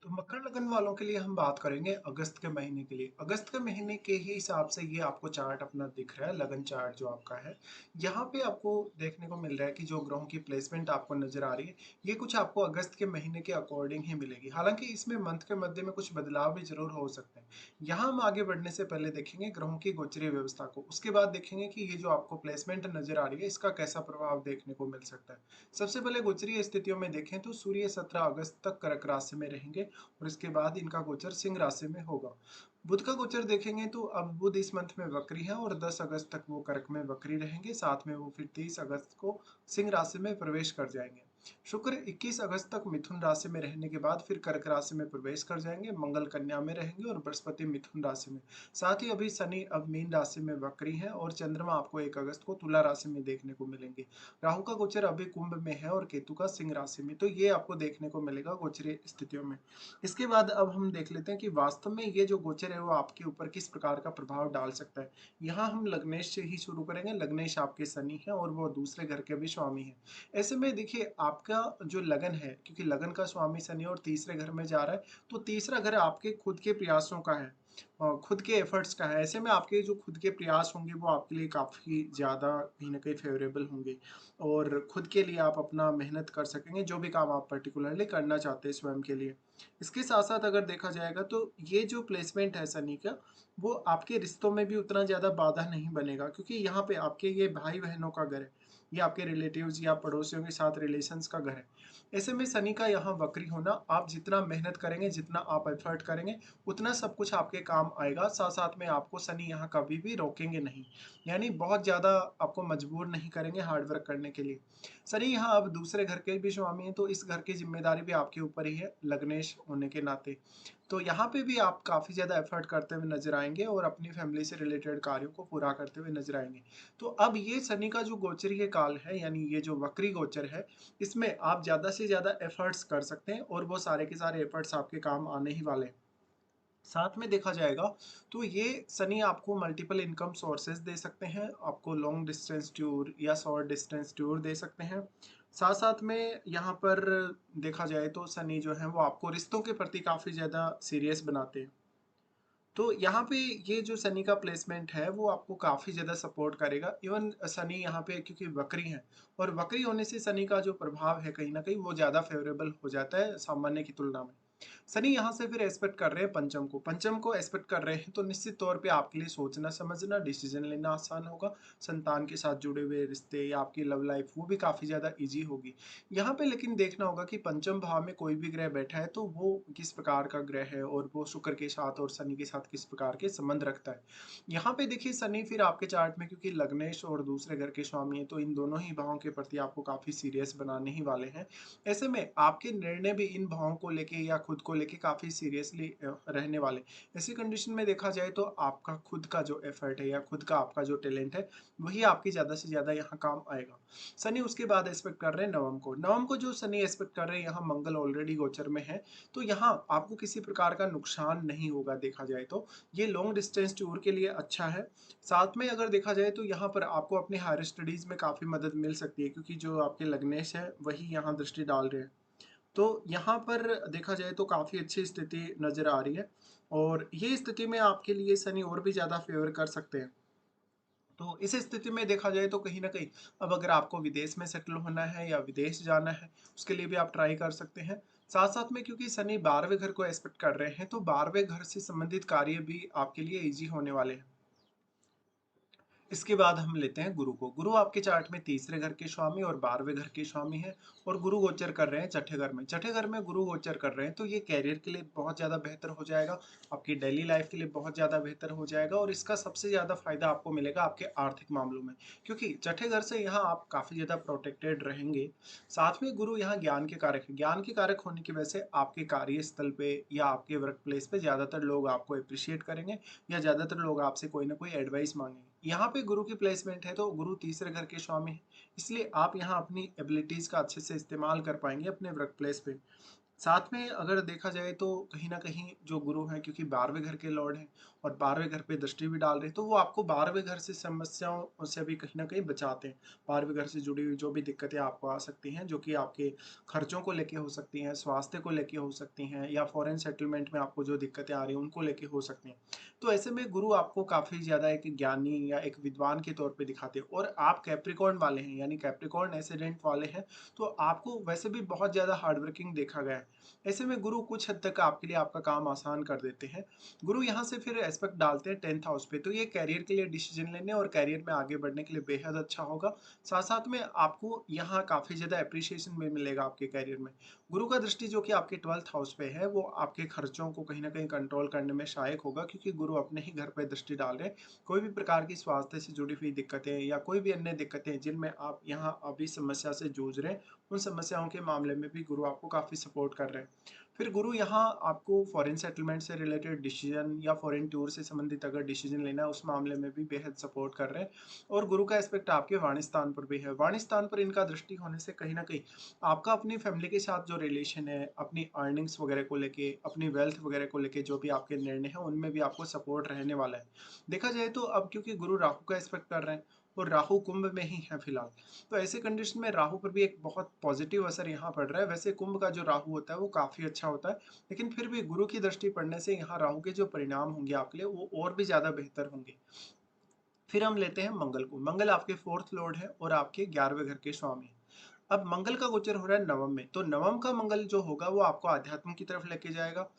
तो मकर लगन वालों के लिए हम बात करेंगे अगस्त के महीने के लिए। अगस्त के महीने के ही हिसाब से ये आपको चार्ट अपना दिख रहा है, लगन चार्ट जो आपका है। यहाँ पे आपको देखने को मिल रहा है कि जो ग्रहों की प्लेसमेंट आपको नजर आ रही है, ये कुछ आपको अगस्त के महीने के अकॉर्डिंग ही मिलेगी। हालांकि इसमें मंथ के मध्य में कुछ बदलाव भी जरूर हो सकते हैं। यहाँ हम आगे बढ़ने से पहले देखेंगे ग्रहों की गोचरीय व्यवस्था को, उसके बाद देखेंगे कि ये जो आपको प्लेसमेंट नजर आ रही है इसका कैसा प्रभाव देखने को मिल सकता है। सबसे पहले गोचरीय स्थितियों में देखें तो सूर्य 17 अगस्त तक कर्क राशि में रहेंगे और इसके बाद इनका गोचर सिंह राशि में होगा। बुध का गोचर देखेंगे तो अब बुध इस मंथ में वक्री है और 10 अगस्त तक वो कर्क में वक्री रहेंगे, साथ में वो फिर 30 अगस्त को सिंह राशि में प्रवेश कर जाएंगे। शुक्र 21 अगस्त तक मिथुन राशि में रहने के बाद फिर कर्क राशि में प्रवेश कर जाएंगे, मंगल कन्या में रहेंगे और बृहस्पति मिथुन राशि में। साथ ही अभी शनि अब मीन राशि में वक्री है और चंद्रमा आपको 1 अगस्त को तुला राशि में देखने को मिलेंगे। राहु का गोचर अभी कुंभ में है और केतु का सिंह राशि में। तो ये आपको देखने को मिलेगा गोचरीय स्थितियों में। इसके बाद अब हम देख लेते हैं कि वास्तव में ये जो गोचर है वो आपके ऊपर किस प्रकार का प्रभाव डाल सकता है। यहाँ हम लग्नेश से ही शुरू करेंगे। लग्नेश आपके शनि है और वो दूसरे घर के भी स्वामी है। ऐसे में देखिए आपका जो लगन है, क्योंकि लगन का स्वामी शनि और तीसरे घर में जा रहा है, तो तीसरा घर आपके खुद के प्रयासों का है, खुद के एफर्ट्स का है। ऐसे में आपके जो खुद के प्रयास होंगे वो आपके लिए काफ़ी ज़्यादा कहीं ना कहीं फेवरेबल होंगे और खुद के लिए आप अपना मेहनत कर सकेंगे, जो भी काम आप पर्टिकुलरली करना चाहते हैं स्वयं के लिए। इसके साथ साथ अगर देखा जाएगा तो ये जो प्लेसमेंट है शनि का, वो आपके रिश्तों में भी उतना ज़्यादा बाधा नहीं बनेगा, क्योंकि यहाँ पे आपके ये भाई बहनों का घर है, ये आपके रिलेटिव्स या पड़ोसियों के साथ रिलेशंस का घर है। ऐसे में शनि का यहाँ वक्री होना, आप जितना मेहनत करेंगे, जितना आप एफर्ट करेंगे, उतना सब कुछ आपके काम आएगा। साथ साथ में आपको शनि यहाँ कभी भी रोकेंगे नहीं, यानी बहुत ज़्यादा आपको मजबूर नहीं करेंगे हार्डवर्क करने के लिए। शनि यहाँ अब दूसरे घर के भी स्वामी हैं, तो इस घर की जिम्मेदारी भी आपके ऊपर ही है लग्नेश होने के नाते। तो यहाँ पे भी आप काफ़ी ज़्यादा एफर्ट करते हुए नजर आएंगे और अपनी फैमिली से रिलेटेड कार्यों को पूरा करते हुए नजर आएंगे। तो अब ये शनि का जो गोचरीय काल है, यानी ये जो वक्री गोचर है, इसमें आप ज़्यादा से ज़्यादा एफर्ट्स कर सकते हैं और वो सारे के सारे एफर्ट्स आपके काम आने ही वाले हैं। साथ में देखा जाएगा तो ये शनि आपको मल्टीपल इनकम सोर्सेज दे सकते हैं, आपको लॉन्ग डिस्टेंस टूर या शॉर्ट डिस्टेंस टूर दे सकते हैं। साथ साथ में यहाँ पर देखा जाए तो शनि जो है वो आपको रिश्तों के प्रति काफ़ी ज़्यादा सीरियस बनाते हैं। तो यहाँ पे ये जो शनि का प्लेसमेंट है वो आपको काफ़ी ज़्यादा सपोर्ट करेगा। इवन शनि यहाँ पे क्योंकि वक्री है, और वक्री होने से शनि का जो प्रभाव है कहीं ना कहीं वो ज़्यादा फेवरेबल हो जाता है सामान्य की तुलना में। शनि यहाँ से फिर एस्पेक्ट कर रहे हैं पंचम को, पंचम को एस्पेक्ट कर रहे हैं, तो निश्चित तौर पे आपके लिए सोचना समझना डिसीजन लेना आसान होगा। संतान के साथ जुड़े हुए रिश्ते या आपकी लव लाइफ वो भी काफ़ी ज़्यादा इजी होगी। यहाँ पे लेकिन देखना होगा कि पंचम भाव में कोई भी ग्रह बैठा है तो वो किस प्रकार का ग्रह है और वो शुक्र के साथ और शनि के साथ किस प्रकार के संबंध रखता है। यहाँ पे देखिए शनि फिर आपके चार्ट में क्योंकि लग्नेश और दूसरे घर के स्वामी है, तो इन दोनों ही भावों के प्रति आपको काफ़ी सीरियस बनाने ही वाले हैं। ऐसे में आपके निर्णय भी इन भावों को लेके या खुद को लेके काफ़ी सीरियसली रहने वाले। ऐसी कंडीशन में देखा जाए तो आपका खुद का जो एफर्ट है या खुद का आपका जो टैलेंट है, वही आपकी ज़्यादा से ज़्यादा यहाँ काम आएगा। शनि उसके बाद एक्सपेक्ट कर रहे हैं नवम को। नवम को जो शनि एक्सपेक्ट कर रहे हैं, यहाँ मंगल ऑलरेडी गोचर में है, तो यहाँ आपको किसी प्रकार का नुकसान नहीं होगा देखा जाए तो। ये लॉन्ग डिस्टेंस टूर के लिए अच्छा है। साथ में अगर देखा जाए तो यहाँ पर आपको अपने हायर स्टडीज़ में काफ़ी मदद मिल सकती है, क्योंकि जो आपके लग्नेश है वही यहाँ दृष्टि डाल रहे हैं। तो यहाँ पर देखा जाए तो काफ़ी अच्छी स्थिति नज़र आ रही है, और ये स्थिति में आपके लिए शनि और भी ज़्यादा फेवर कर सकते हैं। तो इस स्थिति में देखा जाए तो कहीं न कहीं अब अगर आपको विदेश में सेटल होना है या विदेश जाना है, उसके लिए भी आप ट्राई कर सकते हैं। साथ-साथ में क्योंकि शनि 12वें घर को एस्पेक्ट कर रहे हैं, तो 12वें घर से संबंधित कार्य भी आपके लिए ईज़ी होने वाले हैं। इसके बाद हम लेते हैं गुरु को। गुरु आपके चार्ट में तीसरे घर के स्वामी और 12वें घर के स्वामी हैं, और गुरु गोचर कर रहे हैं छठे घर में। छठे घर में गुरु गोचर कर रहे हैं तो ये कैरियर के लिए बहुत ज़्यादा बेहतर हो जाएगा, आपकी डेली लाइफ के लिए बहुत ज़्यादा बेहतर हो जाएगा, और इसका सबसे ज़्यादा फायदा आपको मिलेगा आपके आर्थिक मामलों में, क्योंकि छठे घर से यहाँ आप काफ़ी ज़्यादा प्रोटेक्टेड रहेंगे। साथ में गुरु यहाँ ज्ञान के कारक है। ज्ञान के कारक होने की वजह से आपके कार्यस्थल पे या आपके वर्क प्लेस पे ज़्यादातर लोग आपको अप्रिशिएट करेंगे, या ज़्यादातर लोग आपसे कोई ना कोई एडवाइस मांगेंगे। यहाँ पे गुरु की प्लेसमेंट है तो गुरु तीसरे घर के स्वामी है, इसलिए आप यहाँ अपनी एबिलिटीज़ का अच्छे से इस्तेमाल कर पाएंगे अपने वर्क प्लेस पे। साथ में अगर देखा जाए तो कहीं न कहीं जो गुरु हैं, क्योंकि 12वें घर के लॉर्ड हैं और 12वें घर पे दृष्टि भी डाल रहे हैं, तो वो आपको 12वें घर से समस्याओं से भी कहीं न कहीं बचाते हैं। 12वें घर से जुड़ी हुई जो भी दिक्कतें आपको आ सकती हैं, जो कि आपके खर्चों को लेके हो सकती हैं, स्वास्थ्य को लेके हो सकती हैं, या फॉरेन सेटलमेंट में आपको जो दिक्कतें आ रही हैं, उनको लेके हो सकती हैं। तो ऐसे में गुरु आपको काफ़ी ज़्यादा एक ज्ञानी या एक विद्वान के तौर पे दिखाते हैं, और आप कैप्रिकॉर्न वाले हैं, यानी कैप्रिकॉर्न एसेंडेंट वाले हैं, तो आपको वैसे भी बहुत ज़्यादा हार्ड वर्किंग देखा गया है। ऐसे में गुरु कुछ हद तक आपके लिए आपका काम आसान कर देते हैं। गुरु यहाँ से फिर एस्पेक्ट डालते हैं 10th हाउस पे, तो ये करियर के लिए डिसीजन लेने और करियर में आगे बढ़ने के लिए बेहद अच्छा होगा। साथ-साथ में आपको यहाँ काफ़ी ज़्यादा एप्रिसिएशन भी मिलेगा आपके करियर में। गुरु का दृष्टि जो कि आपके 12th हाउस पे है, वो आपके खर्चों को कहीं न कहीं कंट्रोल करने में सहायक होगा, क्योंकि गुरु अपने ही घर पे दृष्टि डाल रहे हैं। कोई भी प्रकार की स्वास्थ्य से जुड़ी हुई दिक्कतें या कोई भी अन्य दिक्कतें जिनमें आप यहाँ अभी समस्या से जूझ रहे हैं, उन समस्याओं के मामले में भी गुरु आपको काफ़ी सपोर्ट कर रहे हैं। फिर गुरु यहाँ आपको फॉरेन सेटलमेंट से रिलेटेड डिसीजन या फॉरेन टूर से संबंधित अगर डिसीजन लेना है, उस मामले में भी बेहद सपोर्ट कर रहे हैं। और गुरु का एस्पेक्ट आपके वाणी स्थान पर भी है। वाणी स्थान पर इनका दृष्टि होने से कहीं न कहीं आपका अपनी फैमिली के साथ जो रिलेशन है, अपनी अर्निंग्स वगैरह को लेके, अपनी वेल्थ वगैरह को लेके जो भी आपके निर्णय हैं, उनमें भी आपको सपोर्ट रहने वाला है। देखा जाए तो अब क्योंकि गुरु राहु का एस्पेक्ट कर रहे हैं और राहु कुंभ में ही है फिलहाल, तो ऐसे कंडीशन में राहु पर भी एक बहुत पॉजिटिव असर यहाँ पड़ रहा है। वैसे कुंभ का जो राहु होता है वो काफ़ी अच्छा होता है, लेकिन फिर भी गुरु की दृष्टि पड़ने से यहाँ राहु के जो परिणाम होंगे आपके लिए, वो और भी ज़्यादा बेहतर होंगे। फिर हम लेते हैं मंगल को। मंगल आपके 4th लॉर्ड है और आपके 11वें घर के स्वामी हैं। अब मंगल का गोचर हो रहा है नवम में, तो नवम का मंगल जो होगा वो आपको अध्यात्म की तरफ लेके जाएगा,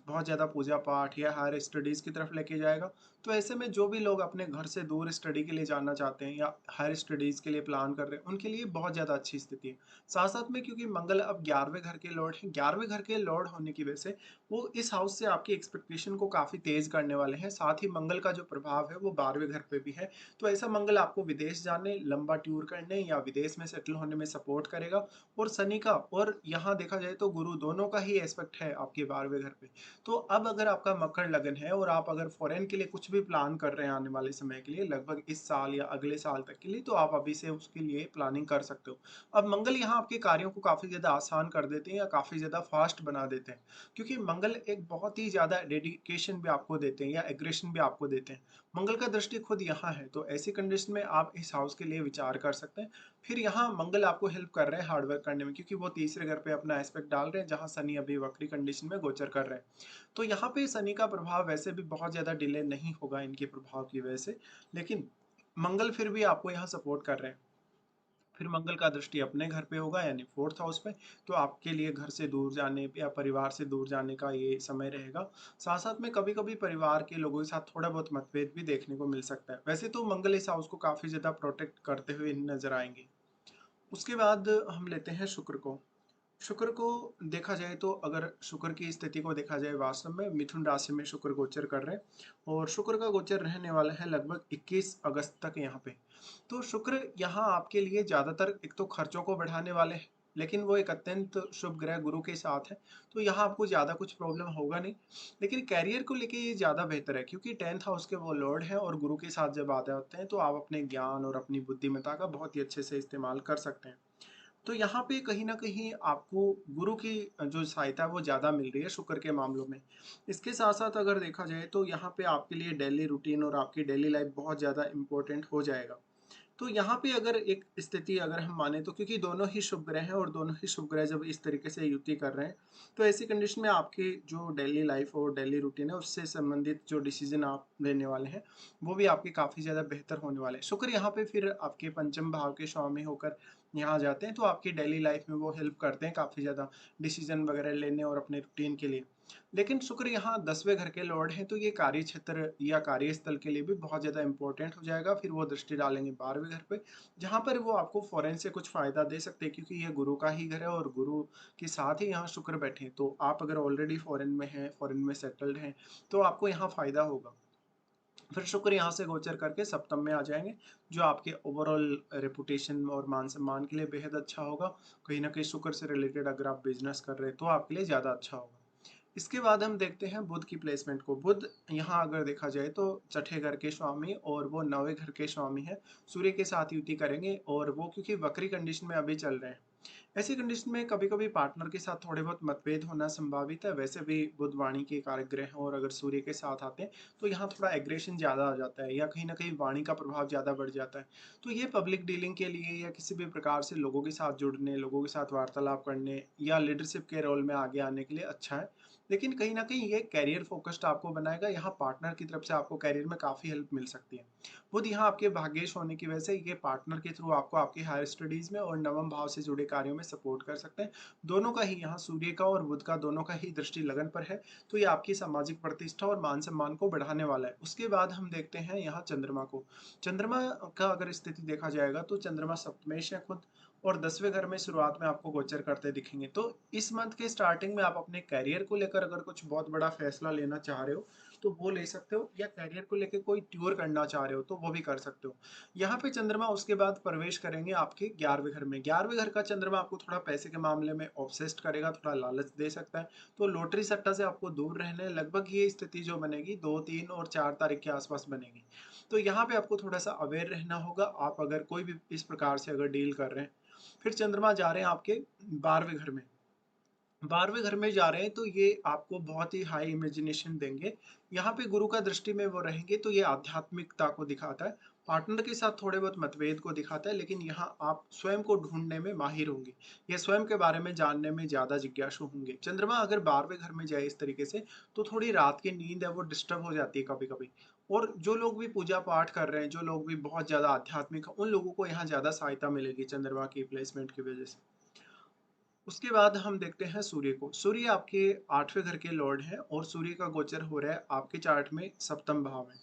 बहुत ज़्यादा पूजा पाठ या हायर स्टडीज़ की तरफ लेके जाएगा। तो ऐसे में जो भी लोग अपने घर से दूर स्टडी के लिए जाना चाहते हैं या हायर स्टडीज़ के लिए प्लान कर रहे हैं, उनके लिए बहुत ज़्यादा अच्छी स्थिति है। साथ-साथ में क्योंकि मंगल अब 11वें घर के लॉर्ड हैं, 11वें घर के लॉर्ड होने की वजह से वो इस हाउस से आपकी एक्सपेक्टेशन को काफ़ी तेज़ करने वाले हैं। साथ ही मंगल का जो प्रभाव है वो 12वें घर पे भी है। तो ऐसा मंगल आपको विदेश जाने, लंबा टूर करने या विदेश में सेटल होने में सपोर्ट करेगा। और शनि का और यहाँ देखा जाए तो गुरु दोनों का ही एस्पेक्ट है आपके 12वें घर पे। तो अब अगर आपका मकर लगन है और आप अगर फॉरेन के लिए कुछ भी प्लान कर रहे हैं आने वाले समय के लिए, लगभग इस साल या अगले साल तक के लिए, तो आप अभी से उसके लिए प्लानिंग कर सकते हो। अब मंगल यहाँ आपके कार्यों को काफ़ी ज़्यादा आसान कर देते हैं या काफ़ी ज़्यादा फास्ट बना देते हैं, क्योंकि मंगल एक बहुत ही ज़्यादा डेडिकेशन भी आपको देते हैं या एग्रेशन भी आपको देते हैं। मंगल का दृष्टि खुद यहाँ है, तो ऐसी कंडीशन में आप इस हाउस के लिए विचार कर सकते हैं। फिर यहाँ मंगल आपको हेल्प कर रहे हैं हार्ड वर्क करने में, क्योंकि वो तीसरे घर पे अपना एस्पेक्ट डाल रहे हैं, जहाँ शनि अभी वक्री कंडीशन में गोचर कर रहे हैं। तो यहाँ पे शनि का प्रभाव वैसे भी बहुत ज़्यादा डिले नहीं होगा इनके प्रभाव की वजह से, लेकिन मंगल फिर भी आपको यहाँ सपोर्ट कर रहे हैं। फिर मंगल का दृष्टि अपने घर पे होगा, यानी 4th हाउस पे, तो आपके लिए घर से दूर जाने या परिवार से दूर जाने का ये समय रहेगा। साथ-साथ में कभी-कभी परिवार के लोगों के साथ थोड़ा बहुत मतभेद भी देखने को मिल सकता है। वैसे तो मंगल इस हाउस को काफ़ी ज़्यादा प्रोटेक्ट करते हुए नज़र आएँगे। उसके बाद हम लेते हैं शुक्र को। शुक्र को देखा जाए तो अगर शुक्र की स्थिति को देखा जाए, वास्तव में मिथुन राशि में शुक्र गोचर कर रहे हैं और शुक्र का गोचर रहने वाला है लगभग 21 अगस्त तक यहाँ पे। तो शुक्र यहाँ आपके लिए ज़्यादातर एक तो खर्चों को बढ़ाने वाले हैं, लेकिन वो एक अत्यंत शुभ ग्रह गुरु के साथ है, तो यहाँ आपको ज़्यादा कुछ प्रॉब्लम होगा नहीं। लेकिन कैरियर को लेके ये ज़्यादा बेहतर है, क्योंकि 10th हाउस के वो लॉर्ड हैं और गुरु के साथ जब आ जाते हैं, तो आप अपने ज्ञान और अपनी बुद्धिमत्ता का बहुत ही अच्छे से इस्तेमाल कर सकते हैं। तो यहाँ पे कहीं न कहीं आपको गुरु की जो सहायता है वो ज़्यादा मिल रही है शुक्र के मामलों में। इसके साथ-साथ अगर देखा जाए तो यहाँ पे आपके लिए डेली रूटीन और आपकी डेली लाइफ़ बहुत ज़्यादा इम्पोर्टेंट हो जाएगा। तो यहाँ पे अगर एक स्थिति अगर हम माने, तो क्योंकि दोनों ही शुभ ग्रह हैं और दोनों ही शुभ ग्रह जब इस तरीके से युति कर रहे हैं, तो ऐसी कंडीशन में आपकी जो डेली लाइफ और डेली रूटीन है, उससे संबंधित जो डिसीजन आप लेने वाले हैं, वो भी आपके काफ़ी ज़्यादा बेहतर होने वाले हैं। शुक्र यहाँ पे फिर आपके पंचम भाव के स्वामी होकर यहाँ जाते हैं, तो आपकी डेली लाइफ में वो हेल्प करते हैं काफ़ी ज़्यादा डिसीजन वगैरह लेने और अपने रूटीन के लिए। लेकिन शुक्र यहाँ 10वें घर के लॉर्ड हैं, तो ये कार्य क्षेत्र या कार्यस्थल के लिए भी बहुत ज़्यादा इम्पोर्टेंट हो जाएगा। फिर वो दृष्टि डालेंगे 12वें घर पे, जहाँ पर वो आपको फ़ॉरेन से कुछ फ़ायदा दे सकते हैं, क्योंकि ये गुरु का ही घर है और गुरु के साथ ही यहाँ शुक्र बैठे हैं। तो आप अगर ऑलरेडी फ़ॉरेन में हैं, फ़ॉरेन में सेटल्ड हैं, तो आपको यहाँ फ़ायदा होगा। फिर शुक्र यहाँ से गोचर करके सप्तम में आ जाएँगे, जो आपके ओवरऑल रेपुटेशन और मान-सम्मान के लिए बेहद अच्छा होगा। कहीं न कहीं शुक्र से रिलेटेड अगर आप बिज़नेस कर रहे हैं, तो आपके लिए ज़्यादा अच्छा होगा। इसके बाद हम देखते हैं बुध की प्लेसमेंट को। बुध यहाँ अगर देखा जाए तो छठे घर के स्वामी और वो 9वें घर के स्वामी हैं। सूर्य के साथ युति करेंगे और वो क्योंकि वक्री कंडीशन में अभी चल रहे हैं। ऐसी कंडीशन में कभी-कभी पार्टनर के साथ थोड़े बहुत मतभेद होना संभावित है। वैसे भी बुध वाणी के कारक ग्रह हैं और अगर सूर्य के साथ आते हैं, तो यहाँ थोड़ा एग्रेशन ज़्यादा आ जाता है या कहीं न कहीं वाणी का प्रभाव ज़्यादा बढ़ जाता है। तो ये पब्लिक डीलिंग के लिए या किसी भी प्रकार से लोगों के साथ जुड़ने, लोगों के साथ वार्तालाप करने या लीडरशिप के रोल में आगे आने के लिए अच्छा है। लेकिन कहीं न कहीं ये करियर फ़ोकस्ड आपको बनाएगा, यहाँ पार्टनर की तरफ से आपको करियर में काफ़ी हेल्प मिल सकती है। बुध यहाँ आपके भाग्येश होने की वजह से ये पार्टनर के थ्रू आपको आपकी हायर स्टडीज में और नवम भाव से जुड़े कार्यों में सपोर्ट कर सकते हैं। दोनों का ही यहाँ सूर्य का और बुध का दोनों का ही दृष्टि लगन पर है, तो ये आपकी सामाजिक प्रतिष्ठा और मान सम्मान को बढ़ाने वाला है। उसके बाद हम देखते हैं यहाँ चंद्रमा को। चंद्रमा का अगर स्थिति देखा जाएगा तो चंद्रमा सप्तमेश है खुद, और 10वें घर में शुरुआत में आपको गोचर करते दिखेंगे। तो इस मंथ के स्टार्टिंग में आप अपने करियर को लेकर अगर कुछ बहुत बड़ा फैसला लेना चाह रहे हो तो वो ले सकते हो, या करियर को लेकर कोई टूर करना चाह रहे हो तो वो भी कर सकते हो। यहाँ पे चंद्रमा उसके बाद प्रवेश करेंगे आपके 11वें घर में। 11वें घर का चंद्रमा आपको थोड़ा पैसे के मामले में ऑब्सेस्ड करेगा, थोड़ा लालच दे सकता है। तो लॉटरी सट्टा से आपको दूर रहने, लगभग ये स्थिति जो बनेगी 2, 3 और 4 तारीख के आसपास बनेगी। तो यहाँ पे आपको थोड़ा सा अवेयर रहना होगा, आप अगर कोई भी इस प्रकार से अगर डील कर रहे हैं। फिर चंद्रमा जा रहे हैं आपके 12वें घर में। 12वें घर में जा रहे हैं तो ये आपको बहुत ही हाई इमेजिनेशन देंगे। यहाँ पे गुरु का दृष्टि में वो रहेंगे तो ये आध्यात्मिकता को दिखाता है। पार्टनर के साथ थोड़े बहुत मतभेद को दिखाता है, लेकिन यहाँ आप स्वयं को ढूंढने में माहिर होंगे। ये स्वयं के बारे में जानने में ज़्यादा जिज्ञासु होंगे। चंद्रमा अगर 12वें घर में जाए इस तरीके से तो थोड़ी रात की नींद है वो डिस्टर्ब हो जाती है कभी-कभी। और जो लोग भी पूजा पाठ कर रहे हैं, जो लोग भी बहुत ज़्यादा आध्यात्मिक हैं, उन लोगों को यहाँ ज़्यादा सहायता मिलेगी चंद्रमा की प्लेसमेंट की वजह से। उसके बाद हम देखते हैं सूर्य को। सूर्य आपके 8वें घर के लॉर्ड हैं और सूर्य का गोचर हो रहा है आपके चार्ट में सप्तम भाव में।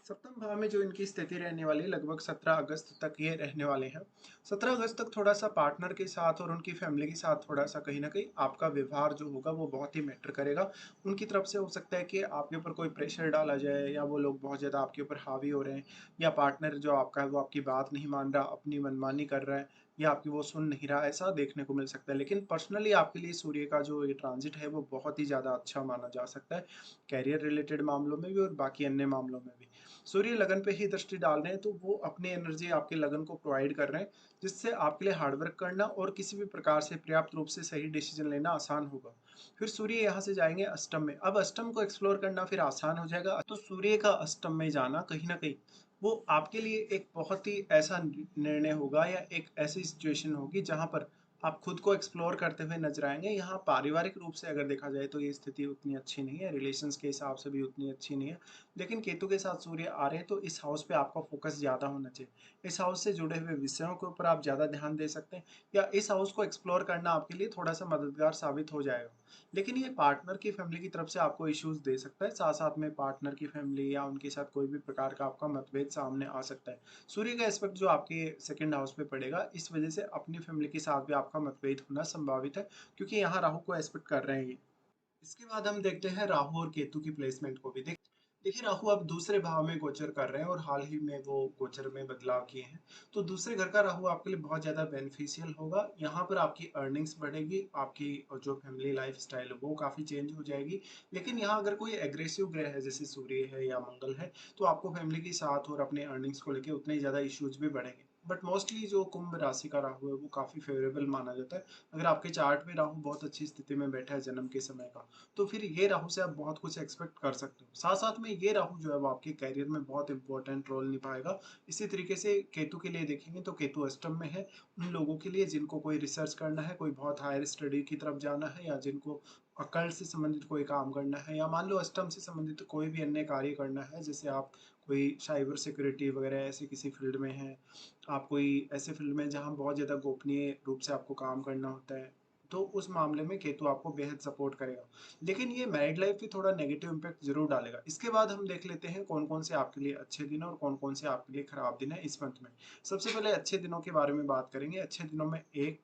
सप्तम भाव में जो इनकी स्थिति रहने वाली है, लगभग 17 अगस्त तक ये रहने वाले हैं। 17 अगस्त तक थोड़ा सा पार्टनर के साथ और उनकी फैमिली के साथ थोड़ा सा कहीं ना कहीं आपका व्यवहार जो होगा वो बहुत ही मैटर करेगा। उनकी तरफ से हो सकता है कि आपके ऊपर कोई प्रेशर डाला जाए, या वो लोग बहुत ज़्यादा आपके ऊपर हावी हो रहे हैं, या पार्टनर जो आपका है वो आपकी बात नहीं मान रहा, अपनी मनमानी कर रहा है, या आपकी वो सुन नहीं रहा, ऐसा देखने को मिल सकता है। लेकिन पर्सनली आपके लिए सूर्य का जो ये ट्रांजिट है वो बहुत ही ज़्यादा अच्छा माना जा सकता है, कैरियर रिलेटेड मामलों में भी और बाकी अन्य मामलों में भी। सूर्य लगन पे ही दृष्टि डाल रहे हैं तो वो अपनी एनर्जी आपके लगन को प्रोवाइड कर रहे हैं, जिससे आपके लिए हार्डवर्क करना और किसी भी प्रकार से पर्याप्त रूप से सही डिसीजन लेना आसान होगा। फिर सूर्य यहाँ से जाएंगे अष्टम में। अब अष्टम को एक्सप्लोर करना फिर आसान हो जाएगा। तो सूर्य का अष्टम में जाना कहीं ना कहीं वो आपके लिए एक बहुत ही ऐसा निर्णय होगा, या एक ऐसी सिचुएशन होगी जहां पर आप खुद को एक्सप्लोर करते हुए नजर आएंगे। यहाँ पारिवारिक रूप से अगर देखा जाए तो ये स्थिति उतनी अच्छी नहीं है, रिलेशंस के हिसाब से भी उतनी अच्छी नहीं है। लेकिन केतु के साथ सूर्य आ रहे हैं तो इस हाउस पे आपका फोकस ज़्यादा होना चाहिए। इस हाउस से जुड़े हुए विषयों के ऊपर आप ज़्यादा ध्यान दे सकते हैं, या इस हाउस को एक्सप्लोर करना आपके लिए थोड़ा सा मददगार साबित हो जाएगा। लेकिन ये पार्टनर की फैमिली की तरफ से आपको इश्यूज दे सकता है, साथ साथ में पार्टनर की फैमिली या उनके साथ कोई भी प्रकार का आपका मतभेद सामने आ सकता है। सूर्य का एस्पेक्ट जो आपके सेकंड हाउस पे पड़ेगा, इस वजह से अपनी फैमिली के साथ भी आपका मतभेद होना संभावित है, क्योंकि यहाँ राहु को एस्पेक्ट कर रहे हैं ये। इसके बाद हम देखते हैं राहु और केतु की प्लेसमेंट को भी। देखिए राहु अब दूसरे भाव में गोचर कर रहे हैं और हाल ही में वो गोचर में बदलाव किए हैं। तो दूसरे घर का राहु आपके लिए बहुत ज़्यादा बेनिफिशियल होगा। यहाँ पर आपकी अर्निंग्स बढ़ेगी, आपकी जो फैमिली लाइफ स्टाइल है वो काफ़ी चेंज हो जाएगी। लेकिन यहाँ अगर कोई एग्रेसिव ग्रह है जैसे सूर्य है या मंगल है, तो आपको फैमिली के साथ और अपने अर्निंग्स को लेकर उतने ज़्यादा इश्यूज भी बढ़ेंगे। बट मोस्टली जो कुंभ राशि का राहु है वो काफ़ी फेवरेबल माना जाता है। अगर आपके चार्ट में राहु बहुत अच्छी स्थिति में बैठा है जन्म के समय का, तो फिर ये राहु से आप बहुत कुछ एक्सपेक्ट कर सकते हो। साथ साथ में ये राहु जो है वो आपके करियर में बहुत इंपॉर्टेंट रोल निभाएगा। इसी तरीके से केतु के लिए देखेंगे तो केतु अष्टम में है। उन लोगों के लिए जिनको कोई रिसर्च करना है, कोई बहुत हायर स्टडी की तरफ जाना है, या जिनको अकल से संबंधित कोई काम करना है, या मान लो अष्टम से संबंधित कोई भी अन्य कार्य करना है, जैसे आप कोई साइबर सिक्योरिटी वगैरह ऐसे किसी फील्ड में हैं, आप कोई ऐसे फील्ड में जहाँ बहुत ज़्यादा गोपनीय रूप से आपको काम करना होता है, तो उस मामले में केतु आपको बेहद सपोर्ट करेगा। लेकिन ये मैरिड लाइफ पे थोड़ा नेगेटिव इम्पैक्ट जरूर डालेगा। इसके बाद हम देख लेते हैं कौन कौन से आपके लिए अच्छे दिन है और कौन कौन से आपके लिए खराब दिन है इस मंथ में। सबसे पहले अच्छे दिनों के बारे में बात करेंगे। अच्छे दिनों में 1,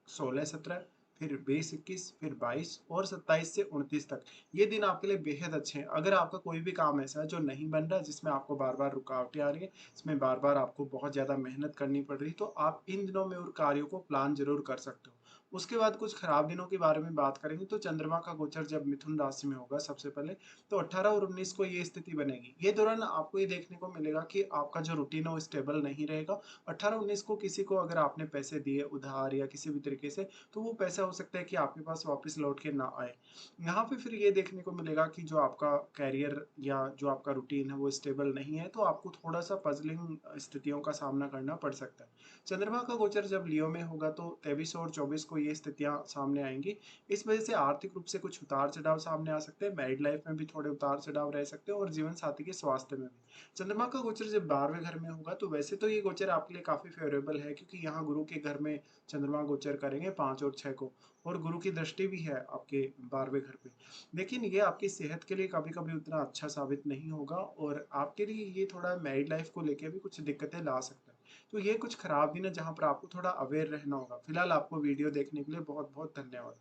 16, 17, फिर 20, 21, फिर 22 और 27 से 29 तक। ये दिन आपके लिए बेहद अच्छे हैं। अगर आपका कोई भी काम ऐसा है जो नहीं बन रहा, जिसमें आपको बार बार रुकावटें आ रही है, इसमें बार बार आपको बहुत ज़्यादा मेहनत करनी पड़ रही है, तो आप इन दिनों में उन कार्यों को प्लान जरूर कर सकते हो। उसके बाद कुछ खराब दिनों के बारे में बात करेंगे तो चंद्रमा का गोचर जब मिथुन राशि में होगा सबसे पहले, तो 18 और 19 को ये स्थिति बनेगी। ये दौरान आपको ये देखने को मिलेगा कि आपका जो रूटीन है वो स्टेबल नहीं रहेगा। 18-19 को किसी को अगर आपने पैसे दिए उधार या किसी भी तरीके से, तो वो पैसा हो सकता है कि आपके पास वापस लौट के ना आए। यहाँ पे फिर ये देखने को मिलेगा कि जो आपका करियर या जो आपका रूटीन है वो स्टेबल नहीं है, तो आपको थोड़ा-सा पज़लिंग स्थितियों का सामना करना पड़ सकता है। चंद्रमा का गोचर जब लियो में होगा तो 23 और 24 को ये स्थितियाँ सामने आएँगी। इस वजह से आर्थिक रूप से कुछ उतार-चढ़ाव सामने आ सकते हैं, मैरिड लाइफ में भी थोड़े उतार-चढ़ाव रह सकते हैं और जीवन साथी के स्वास्थ्य में भी। चंद्रमा का गोचर जब 12वें घर में होगा तो वैसे तो ये गोचर आपके लिए काफ़ी फ़ेवरेबल है, क्योंकि यहाँ गुरु के घर में चंद्रमा गोचर करेंगे 5 और 6 को, और गुरु की दृष्टि भी है आपके 12वें घर पे। लेकिन ये आपकी सेहत के लिए कभी-कभी उतना अच्छा साबित नहीं होगा और आपके लिए ये थोड़ा मैरिड लाइफ को लेके भी कुछ दिक्कतें ला सकता है। तो ये कुछ खराब दिन है जहाँ पर आपको थोड़ा अवेयर रहना होगा। फिलहाल आपको वीडियो देखने के लिए बहुत-बहुत धन्यवाद।